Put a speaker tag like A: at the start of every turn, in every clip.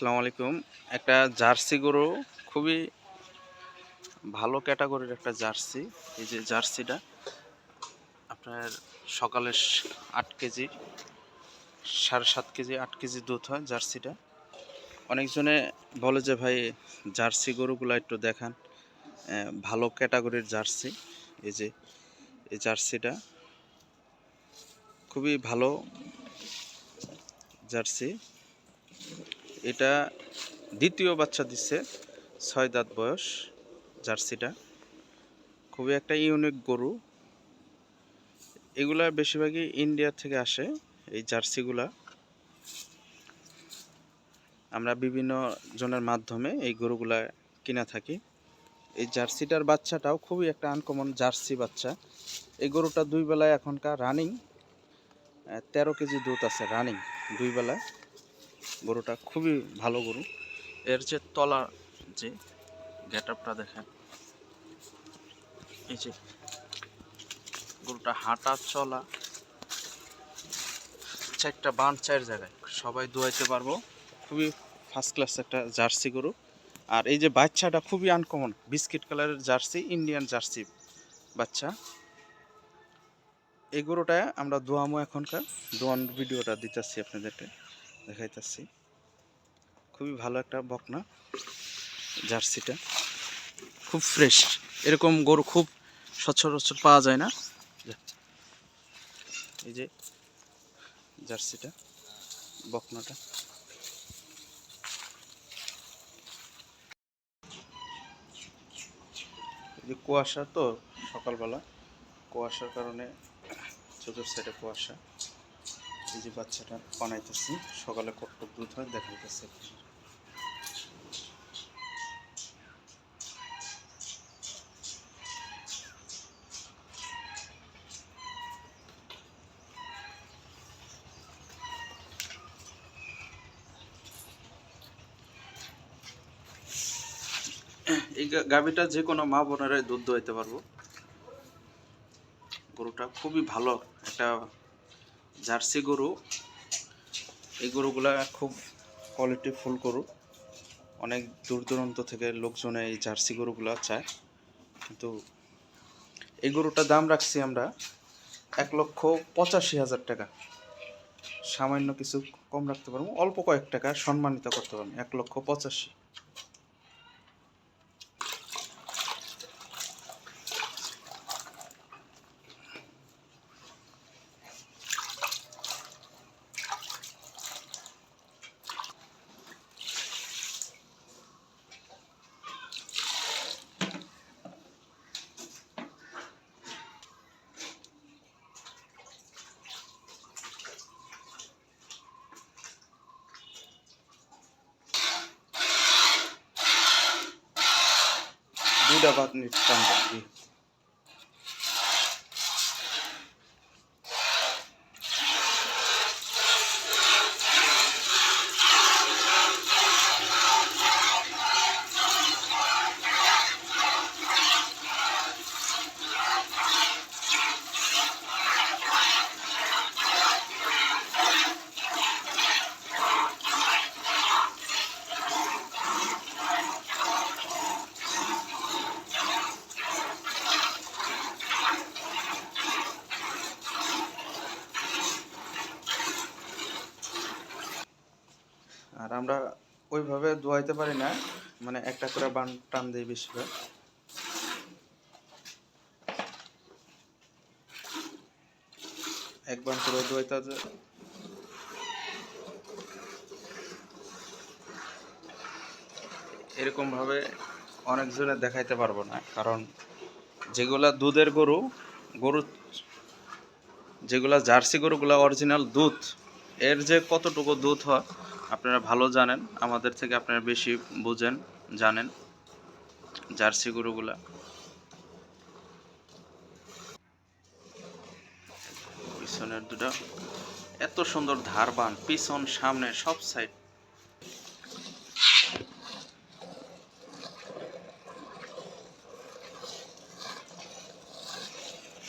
A: আসসালামু আলাইকুম। একটা জার্সি গরু, খুবই ভালো ক্যাটাগরির একটা জার্সি। এই যে জার্সিটা আপনার সকালে 8 কেজি, 7.5 কেজি, 8 কেজি দুধ হয় জার্সিটা। অনেকজনে বলে যে ভাই জার্সি গরুগুলা একটু দেখান, ভালো ক্যাটাগরির জার্সি। এই যে এই জার্সিটা খুবই ভালো জার্সি। এটা দ্বিতীয় বাচ্চা দিচ্ছে, 6 দাঁত বয়স জার্সিটা। খুবই একটা ইউনিক গরু। এগুলা বেশিরভাগই ইন্ডিয়া থেকে আসে। এই জার্সিগুলা আমরা বিভিন্ন জনের মাধ্যমে এই গরুগুলা কিনা থাকি। এই জার্সিটার বাচ্চাটাও খুবই একটা আনকমন জার্সি বাচ্চা। এই গরুটা 2 বেলায় এখনকার রানিং 13 কেজি দুধ আছে রানিং 2 বেলায়। গরুটা খুবই ভালো গরু। এর যে তলা, যে গেট আপটা দেখেন, এই যে গরুটা হাঁটা চলা 4টা বান 4 জায়গায় সবাই দোয়াইতে পারবো। খুবই ফার্স্ট ক্লাস একটা জার্সি গরু। আর এই যে বাচ্চাটা খুবই আনকমন, বিস্কিট কালারের জার্সি, ইন্ডিয়ান জার্সি বাচ্চা। এই গরুটা আমরা দোয়ামো, এখনকার দোয়ানোর ভিডিওটা দিতেছি আপনাদেরকে, দেখাইতেছি। খুবই ভালো একটা বকনা জার্সিটা, খুব ফ্রেশ। এরকম গরু খুব সচরাচর পাওয়া যায় না। এই যে জার্সিটা, বকনাটা। এই যে কুয়াশা, তো সকালবেলা কুয়াশার কারণে চোখের সাইডে কুয়াশা। এই যে বাচ্চাটা বানাইতেছি, সকালে কট্টক দুধ হয়, দেখাইতেছে। এই গাভীটা যে কোনো মা বোনেরাই দুধ দোয়াইতে পারবো। গরুটা খুবই ভালো একটা জার্সি গরু। এই গরুগুলা খুব কোয়ালিটি ফুল গরু। অনেক দূর দূরান্ত থেকে লোকজন এই জার্সি গরুগুলা চায়, কিন্তু এই গরুটার দাম রাখছি আমরা 1,85,000 টাকা। সামান্য কিছু কম রাখতে পারবো, অল্প কয়েক টাকা সম্মানিত করতে পারবো। 1,85,000। দুইটা বাদ টান করছি। আর আমরা ওইভাবে দোয়াইতে পারি না, মানে একটা করে বান টান দিই বেশিরভাগ। এক বান করে দোয়াইতে এরকম ভাবে অনেকজনে দেখাইতে পারবো না, কারণ যেগুলা দুধের গরু, গরু যেগুলা জার্সি গরুগুলা অরিজিনাল দুধ, এর যে কতটুকু দুধ হয় আপনারা ভালো জানেন, আমাদের থেকে আপনারা বেশি বুঝেন, জানেন জার্সি গরুগুলা। পিছনের দুটা এত সুন্দর ধারবান, পিছন সামনে সব সাইড।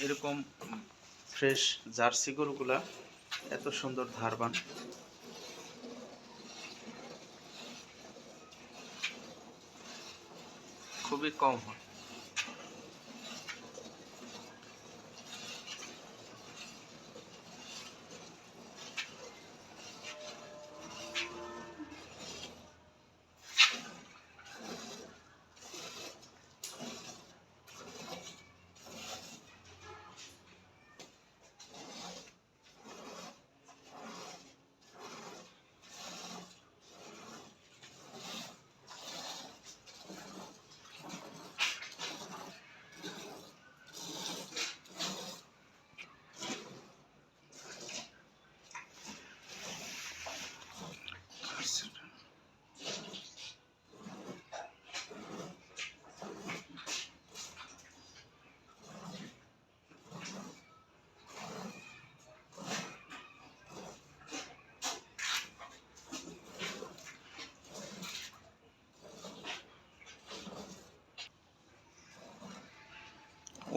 A: এরকম ফ্রেশ জার্সি গরুগুলা এত সুন্দর ধারবান। খুবই কম হয়।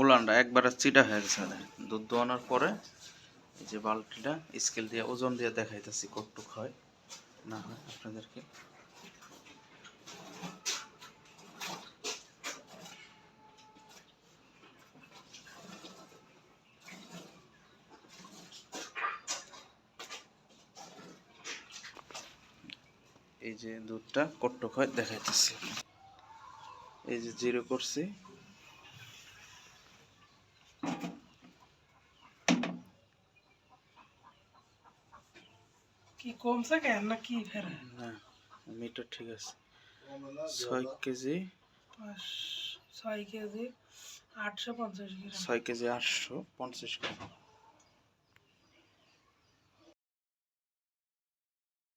A: উলানটা একবারে চিটা হয়ে গেছে। দুধ দোয়ানোর পরে এই যে বালতিটা স্কেল দিয়ে ওজন দিয়ে দেখাইতেছি কতটুক হয় না হয় আপনাদেরকে। এই যে দুধটা কতটুক হয় দেখাইতেছি। এই যে জিরো করছি,
B: কি কমছে কেন না কি ফের?
A: না মিটার ঠিক আছে। 6 কেজি
B: 6 কেজি 850 গ্রাম।
A: 6 কেজি 850 গ্রাম।